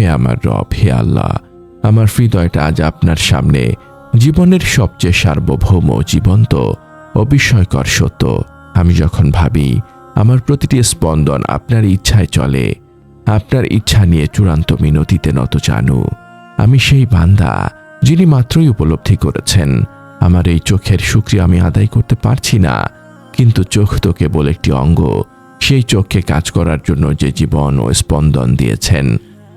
হে আমার রব, হে আল্লাহ, আমার হৃদয়টা আজ আপনার সামনে জীবনের সবচেয়ে সার্বভৌম, জীবন্ত ও বিস্ময়কর সত্য। আমি যখন ভাবি আমার প্রতিটি স্পন্দন আপনার ইচ্ছায় চলে, আপনার ইচ্ছা নিয়ে চূড়ান্ত মিনতিতে নত জানু। আমি সেই বান্দা যিনি মাত্রই উপলব্ধি করেছেন আমার এই চোখের শুকরিয়া আমি আদায় করতে পারছি না, কিন্তু চোখ তো কেবল একটি অঙ্গ। সেই চোখকে কাজ করার জন্য যে জীবন ও স্পন্দন দিয়েছেন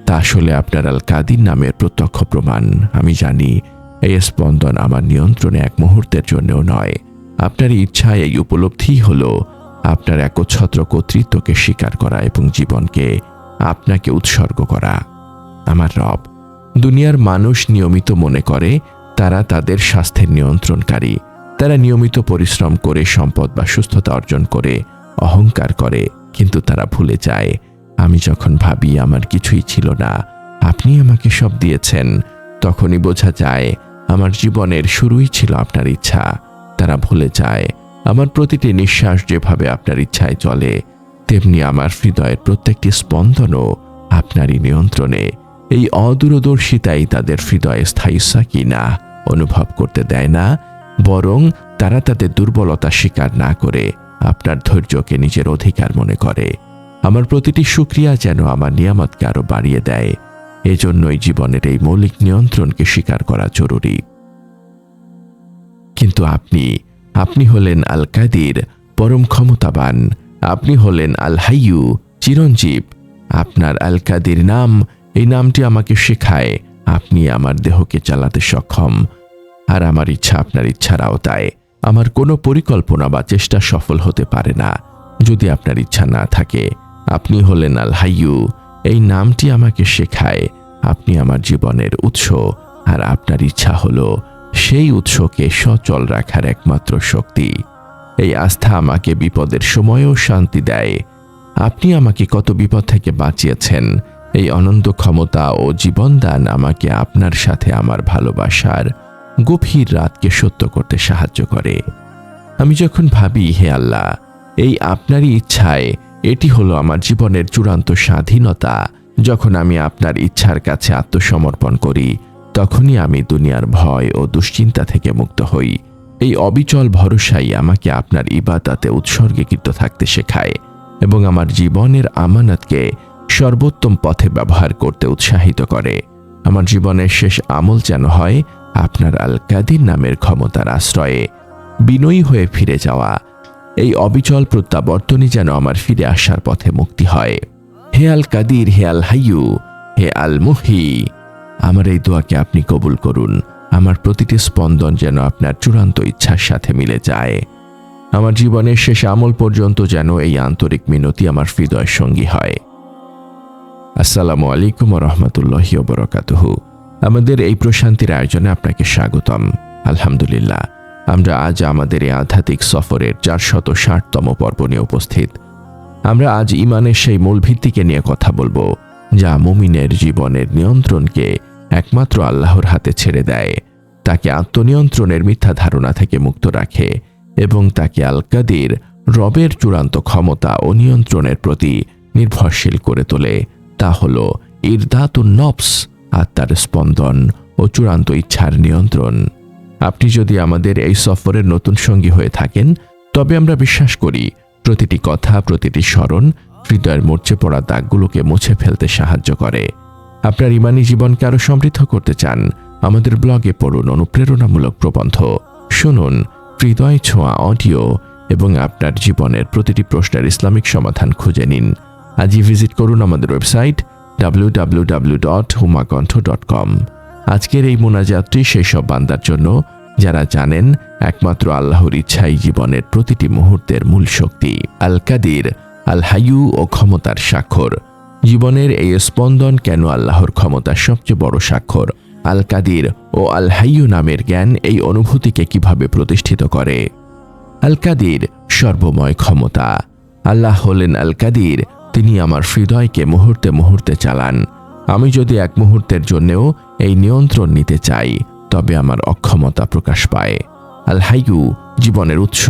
তা আসলে আপনার আল কাদির নামের প্রত্যক্ষ প্রমাণ। আমি জানি এই স্পন্দন আমার নিয়ন্ত্রণে এক মুহূর্তের জন্যও নয়। আপনার ইচ্ছায় এই উপলব্ধি হলো আপনার একচ্ছত্র কর্তৃত্বকে স্বীকার করা এবং জীবনকে আপনাকে উৎসর্গ করা। আমার রব, দুনিয়ার মানুষ নিয়মিত মনে করে তারা তাদের স্বাস্থ্যের নিয়ন্ত্রণকারী। তারা নিয়মিত পরিশ্রম করে সম্পদ বা সুস্থতা অর্জন করে অহংকার করে, কিন্তু তারা ভুলে যায় আমি যখন ভাবি আমার কিছুই ছিল না, আপনি আমাকে সব দিয়েছেন, তখনই বোঝা যায় আমার জীবনের শুরুই ছিল আপনার ইচ্ছা। তারা ভুলে যায় আমার প্রতিটি নিঃশ্বাস যেভাবে আপনার ইচ্ছায় চলে, তেমনি আমার হৃদয়ের প্রত্যেকটি স্পন্দনও আপনারই নিয়ন্ত্রণে। এই অদূরদর্শিতাই তাদের হৃদয়ে স্থায়ী সাকিনা অনুভব করতে দেয় না, বরং তারা তাদের দুর্বলতা স্বীকার না করে আপনার ধৈর্যকে নিজের অধিকার মনে করে। আমার প্রতিটি শুকরিয়া যেন আমার নিয়ামতকে আরো বাড়িয়ে দেয়। এজন্যই জীবনের এই মৌলিক নিয়ন্ত্রণকে স্বীকার করা জরুরি। কিন্তু আপনি হলেন আল কাদির, পরম ক্ষমতাবান। আপনি হলেন আল হাইয়ু, চিরঞ্জীব। আপনার আল কাদির নাম, এই নামটি আমাকে শেখায় আপনি আমার দেহকে চালাতে সক্ষম, আর আমার ইচ্ছা আপনার ইচ্ছার আওতায়। আমার কোনো পরিকল্পনা বা চেষ্টা সফল হতে পারে না যদি আপনার ইচ্ছা না থাকে। আপনি হলেন আল হাইয়ু, এই নামটি আমাকে শেখায় আপনি আমার জীবনের উৎস, আর আপনার ইচ্ছা হলো সেই উৎসকে সচল রাখার একমাত্র শক্তি। এই আস্থা আমাকে বিপদের সময়েও শান্তি দেয়। আপনি আমাকে কত বিপদ থেকে বাঁচিয়েছেন। এই অনন্ত ক্ষমতা ও জীবনদান আমাকে আপনার সাথে আমার ভালোবাসার গভীর রাতকে সত্য করতে সাহায্য করে। আমি যখন ভাবি হে আল্লাহ, এই আপনারই ইচ্ছায় এটি হলো আমার জীবনের চূড়ান্ত স্বাধীনতা, যখন আমি আপনার ইচ্ছার কাছে আত্মসমর্পণ করি, তখনই আমি দুনিয়ার ভয় ও দুশ্চিন্তা থেকে মুক্ত হই। এই অবিচল ভরসাই আমাকে আপনার ইবাদতে উৎসর্গীকৃত থাকতে শেখায় এবং আমার জীবনের আমানতকে সর্বোত্তম পথে ব্যবহার করতে উৎসাহিত করে। আমার জীবনের শেষ আমল যেন হয় আপনার আল কাদির নামের ক্ষমতার আশ্রয়ে বিনয়ী হয়ে ফিরে যাওয়া। এই অবিচল প্রত্যাবর্তনই যেন আমার ফিরে আসার পথে মুক্তি হয়। হে আল কাদির, হে আল হাইয়ু, হে আল মুহি, আমার এই দোয়াকে আপনি কবুল করুন। আমার প্রতিটি স্পন্দন যেন আপনার চূড়ান্ত ইচ্ছার সাথে মিলে যায়। আমার জীবনের শেষ আমল পর্যন্ত যেন এই আন্তরিক মিনতি আমার হৃদয়ের সঙ্গী হয়। আসসালামু আলাইকুম ওয়া রাহমাতুল্লাহি ওয়া বারাকাতুহু। আমাদের এই প্রশান্তির আয়োজনে আপনাকে স্বাগতম। আলহামদুলিল্লাহ, আমরা আজ আমাদের এই আধ্যাত্মিক সফরের 460তম পর্ব নিয়ে উপস্থিত। আমরা আজ ঈমানের সেই মূল ভিত্তিকে নিয়ে কথা বলবো, যা মুমিনের জীবনের নিয়ন্ত্রণকে একমাত্র আল্লাহর হাতে ছেড়ে দেয়, তাকে আত্মনিয়ন্ত্রণের মিথ্যা ধারণা থেকে মুক্ত রাখে এবং তাকে আল কাদির, রবের চূড়ান্ত ক্ষমতা ও নিয়ন্ত্রণের প্রতি নির্ভরশীল করে তোলে। তা হল ইরদাতুন নফস, আত্মার স্পন্দন ও চূড়ান্ত ইচ্ছার নিয়ন্ত্রণ। আপনি যদি আমাদের এই সফরের নতুন সঙ্গী হয়ে থাকেন, তবে আমরা বিশ্বাস করি প্রতিটি কথা, প্রতিটি স্মরণ হৃদয়ের মরচে পড়া দাগগুলোকে মুছে ফেলতে সাহায্য করে। আপনার ঈমানি জীবনকে আরো সমৃদ্ধ করতে চান? আমাদের ব্লগে পড়ুন অনুপ্রেরণামূলক প্রবন্ধ, শুনুন হৃদয় ছোঁয়া অডিও এবং আপনার জীবনের প্রতিটি প্রশ্নের ইসলামিক সমাধান খুঁজে নিন। আজই ভিজিট করুন আমাদের ওয়েবসাইট www.humakantho.com। আজকের এই মোনাজাতটি সেই সব বান্দার জন্য যারা জানেন একমাত্র আল্লাহর ইচ্ছাই জীবনের প্রতিটি মুহূর্তের মূল শক্তি। আল কাদির, আল হাইয়ু ও ক্ষমতার স্বাক্ষর। জীবনের এই স্পন্দন কেন আল্লাহর ক্ষমতার সবচেয়ে বড় স্বাক্ষর? আল কাদির ও আল হাইয়ু নামের জ্ঞান এই অনুভূতিকে কিভাবে প্রতিষ্ঠিত করে? আল কাদির, সর্বময় ক্ষমতা। আল্লাহ হলেন আল কাদির, তিনি আমার হৃদয়কে মুহূর্তে মুহূর্তে চালান। আমি যদি এক মুহূর্তের জন্যেও এই নিয়ন্ত্রণ নিতে চাই, তবে আমার অক্ষমতা প্রকাশ পায়। আল হাইয়ু, জীবনের উৎস।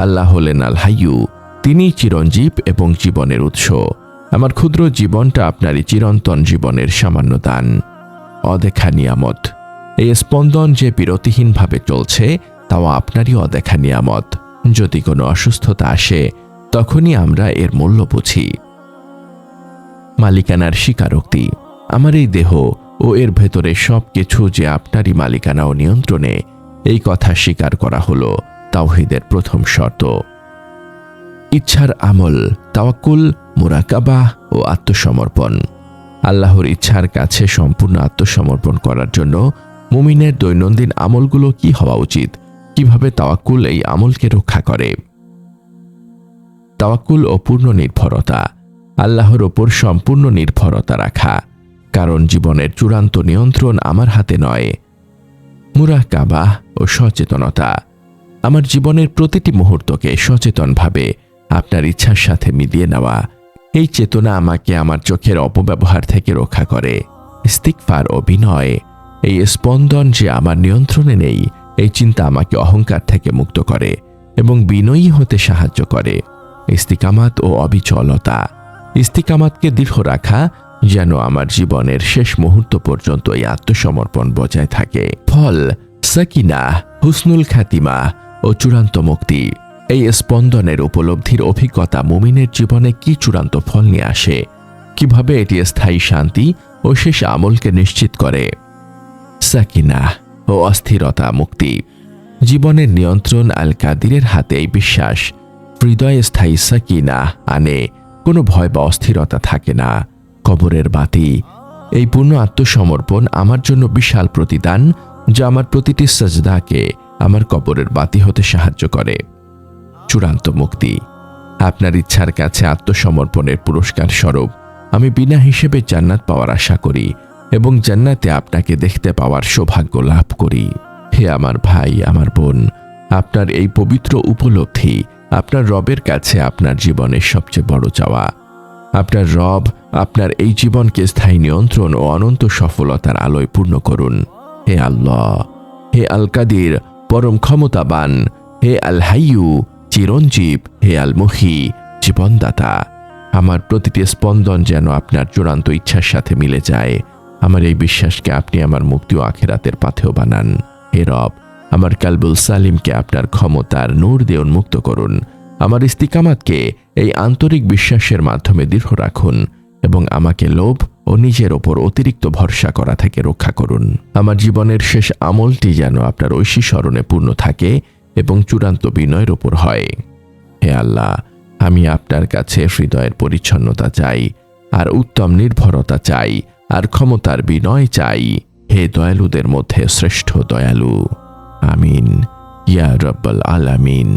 আল্লাহ হলেন আল হাইয়ু, তিনি চিরঞ্জীব এবং জীবনের উৎস। আমার ক্ষুদ্র জীবনটা আপনারই চিরন্তন জীবনের সামান্য দান, অদেখা নিয়ামত। এই স্পন্দন যে বিরতিহীনভাবে চলছে তাও আপনারই অদেখা নিয়ামত। যদি কোনো অসুস্থতা আসে তখনই আমরা এর মূল্য বুঝি। মালিকানার স্বীকারোক্তি। আমার এই দেহ ও এর ভেতরে সব কিছু যে আপনারই মালিকানা ও নিয়ন্ত্রণে, এই কথা স্বীকার করা হলো তাওহীদের প্রথম শর্ত। ইচ্ছার আমল, তাওয়াক্কুল, মুরাকাবাহ ও আত্মসমর্পণ। আল্লাহর ইচ্ছার কাছে সম্পূর্ণ আত্মসমর্পণ করার জন্য মুমিনের দৈনন্দিন আমলগুলো কি হওয়া উচিত, কিভাবে তাওয়াক্কুল এই আমলকে রক্ষা করে। তাওয়াক্কুল ও পূর্ণ নির্ভরতা। আল্লাহর ওপর সম্পূর্ণ নির্ভরতা রাখা, কারণ জীবনের চূড়ান্ত নিয়ন্ত্রণ আমার হাতে নয়। মুরাকাবাহ ও সচেতনতা। আমার জীবনের প্রতিটি মুহূর্তকে সচেতনভাবে আপনার ইচ্ছার সাথে মিলিয়ে নেওয়া। এই চেতনা আমাকে আমার চোখের অপব্যবহার থেকে রক্ষা করে। ইস্তিগফার ও বিনয়। এই স্পন্দন যে আমার নিয়ন্ত্রণে নেই, এই চিন্তা আমাকে অহংকার থেকে মুক্ত করে এবং বিনয়ী হতে সাহায্য করে। ইস্তিকামাত ও অবিচলতা। ইস্তিকামাতকে দৃঢ় রাখা, যেন আমার জীবনের শেষ মুহূর্ত পর্যন্ত এই আত্মসমর্পণ বজায় থাকে। ফল সাকিনাহ, হুসনুল খাতিমা ও চূড়ান্ত মুক্তি। এই স্পন্দনের উপলব্ধির অভিজ্ঞতা মুমিনের জীবনে কি চূড়ান্ত ফল নিয়ে আসে, কিভাবে এটি স্থায়ী শান্তি ও শেষ আমলকে নিশ্চিত করে। সাকিনাহ ও অস্থিরতা মুক্তি। জীবনের নিয়ন্ত্রণ আল কাদিরের হাতে এই বিশ্বাস হৃদয়ে স্থায়ী সাকিনাহ আনে। কোনো ভয় বা অস্থিরতা থাকে না। কবরের বাতি। এই পূর্ণ আত্মসমর্পণ আমার জন্য বিশাল প্রতিদান, যা আমার প্রতিটি সাজদাকে আমার কবরের বাতি হতে সাহায্য করে। চূড়ান্ত মুক্তি। আপনার ইচ্ছার কাছে আত্মসমর্পণের পুরস্কার স্বরূপ আমি বিনা হিসেবে জান্নাত পাওয়ার আশা করি এবং জান্নাতে আপনাকে দেখতে পাওয়ার সৌভাগ্য লাভ করি। হে আমার ভাই, আমার বোন, আপনার এই পবিত্র উপলব্ধি আপনার রবের কাছে আপনার জীবনের সবচেয়ে বড় চাওয়া। আপনার রব আপনার এই জীবনকে স্থায়ী নিয়ন্ত্রণ ও অনন্ত সফলতার আলোয় পূর্ণ করুন। হে আল্লাহ, হে আল কাদির, পরম ক্ষমতাবান, হে আল হাইয়ু, চিরঞ্জীব, হে আল মুহি, জীবনদাতা। আমার প্রতিটি স্পন্দন যেন আপনার চূড়ান্ত ইচ্ছার সাথে মিলে যায়। আমার এই বিশ্বাসকে আপনি আমার মুক্তি ও আখিরাতের পাথেয় বানান। হে রব, আমার কালবুল সালিমকে আপনার ক্ষমতার নূর দিয়ে উন্মুক্ত করুন। আমার ইস্তিকামাতকে এই আন্তরিক বিশ্বাসের মাধ্যমে দৃঢ় রাখুন এবং আমাকে লোভ ও নিজের ওপর অতিরিক্ত ভরসা করা থেকে রক্ষা করুন। আমার জীবনের শেষ আমলটি যেন আপনার ঐশী স্মরণে পূর্ণ থাকে এবং চূড়ান্ত বিনয়ের ওপর হয়। হে আল্লাহ, আমি আপনার কাছে হৃদয়ের পরিচ্ছন্নতা চাই, আর উত্তম নির্ভরতা চাই, আর ক্ষমতার বিনয় চাই। হে দয়ালুদের মধ্যে শ্রেষ্ঠ দয়ালু। আমিন ইয়া রব্বাল আলামিন।